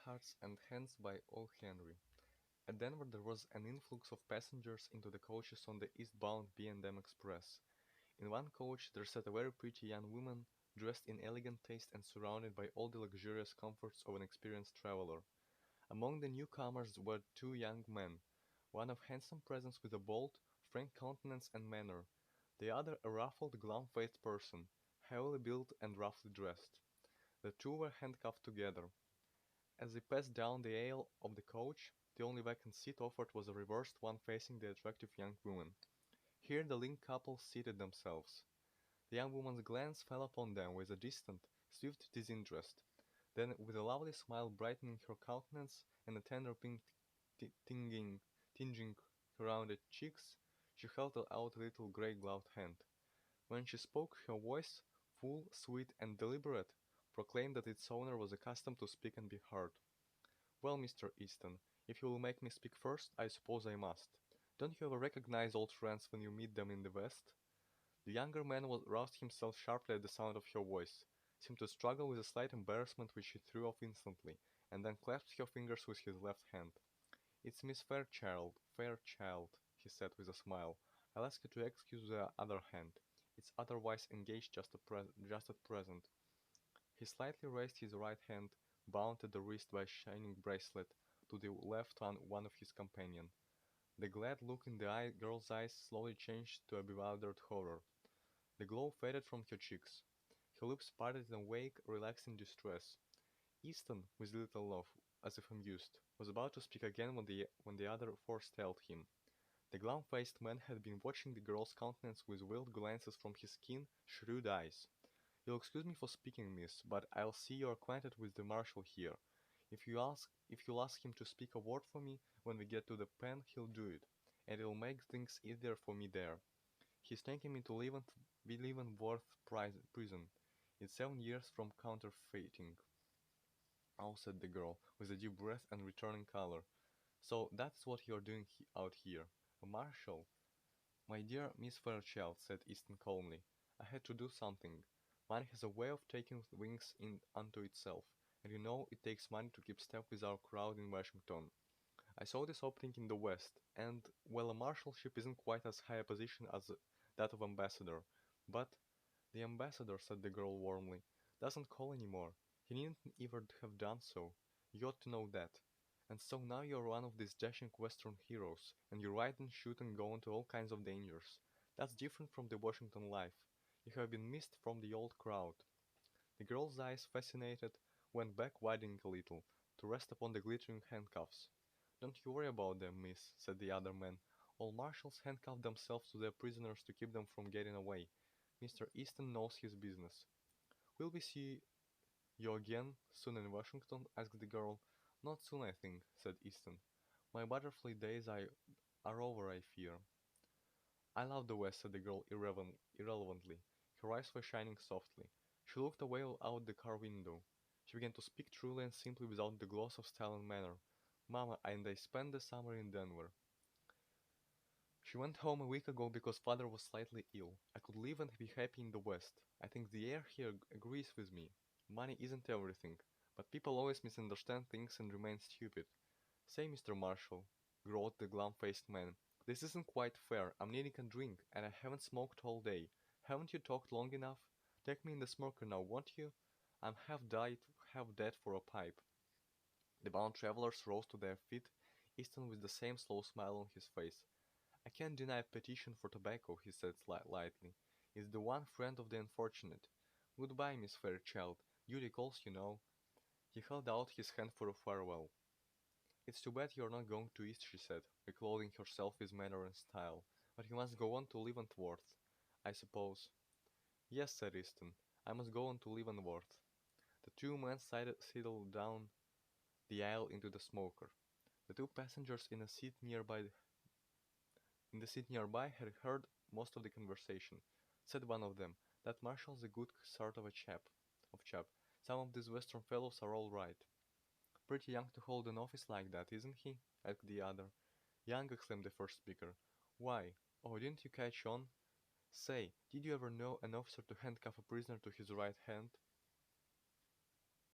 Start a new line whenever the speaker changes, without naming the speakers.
Hearts and Hands by O. Henry. At Denver there was an influx of passengers into the coaches on the eastbound B&M Express. In one coach there sat a very pretty young woman, dressed in elegant taste and surrounded by all the luxurious comforts of an experienced traveler. Among the newcomers were two young men, one of handsome presence with a bold, frank countenance and manner, the other a ruffled, glum-faced person, heavily built and roughly dressed. The two were handcuffed together. As they passed down the aisle of the coach, the only vacant seat offered was a reversed one facing the attractive young woman. Here the linked couple seated themselves. The young woman's glance fell upon them with a distant, swift disinterest. Then, with a lovely smile brightening her countenance and a tender pink tinging her rounded cheeks, she held out a little grey-gloved hand. When she spoke, her voice, full, sweet, and deliberate, proclaimed that its owner was accustomed to speak and be heard. "Well, Mr. Easton, if you will make me speak first, I suppose I must. Don't you ever recognize old friends when you meet them in the West?" The younger man roused himself sharply at the sound of her voice, seemed to struggle with a slight embarrassment which he threw off instantly, and then clasped her fingers with his left hand. "It's Miss Fairchild," he said with a smile. "I'll ask you to excuse the other hand. It's otherwise engaged just at present." He slightly raised his right hand, bound at the wrist by a shining bracelet, to the left one of his companion. The glad look in the girl's eyes slowly changed to a bewildered horror. The glow faded from her cheeks. Her lips parted in a vague, relaxing distress. Easton, with a little laugh, as if amused, was about to speak again when the other forestalled him. The glum-faced man had been watching the girl's countenance with wild glances from his keen, shrewd eyes. "You'll excuse me for speaking, miss, but I'll see you're acquainted with the marshal here. If you'll ask him to speak a word for me when we get to the pen, he'll do it, and it'll make things easier for me there. He's taking me to Leavenworth prison. It's 7 years from counterfeiting." "Oh," said the girl, with a deep breath and returning color. "So that's what you're doing out here. A marshal?" "My dear Miss Fairchild," said Easton calmly, "I had to do something. Money has a way of taking wings unto itself, and you know it takes money to keep step with our crowd in Washington. I saw this opening in the West, and, well, a marshalship isn't quite as high a position as that of ambassador, but—" "The ambassador," said the girl warmly, "doesn't call anymore. He needn't ever have done so. You ought to know that. And so now you're one of these dashing Western heroes, and you ride and shoot and go into all kinds of dangers. That's different from the Washington life. You have been missed from the old crowd." The girl's eyes, fascinated, went back widening a little, to rest upon the glittering handcuffs. "Don't you worry about them, miss," said the other man. "All marshals handcuff themselves to their prisoners to keep them from getting away. Mr. Easton knows his business." "Will we see you again soon in Washington?" asked the girl. "Not soon, I think," said Easton. "My butterfly days are over, I fear." "I love the West," said the girl irrelevantly. Her eyes were shining softly. She looked away out the car window. She began to speak truly and simply without the gloss of style and manner. "Mama and I spent the summer in Denver. She went home a week ago because father was slightly ill. I could live and be happy in the West. I think the air here agrees with me. Money isn't everything, but people always misunderstand things and remain stupid." "Say, Mr. Marshall," growled the glum-faced man, "this isn't quite fair. I'm needing a drink, and I haven't smoked all day. Haven't you talked long enough? Take me in the smoker now, won't you? I'm half dead for a pipe." The bound travelers rose to their feet, Easton with the same slow smile on his face. "I can't deny a petition for tobacco," he said lightly. "It's the one friend of the unfortunate. Goodbye, Miss Fairchild. Duty calls, you know." He held out his hand for a farewell. "It's too bad you're not going to East," she said, reclothing herself with manner and style. "But you must go on to Leavenworth, I suppose." "Yes," said Easton, "I must go on to Leavenworth." The two men settled down the aisle into the smoker. The two passengers in the seat nearby had heard most of the conversation. Said one of them, "That marshal's a good sort of a chap. Some of these Western fellows are all right." "Pretty young to hold an office like that, isn't he?" asked the other. "Young," exclaimed the first speaker. "Why? Oh, didn't you catch on? Say, did you ever know an officer to handcuff a prisoner to his right hand?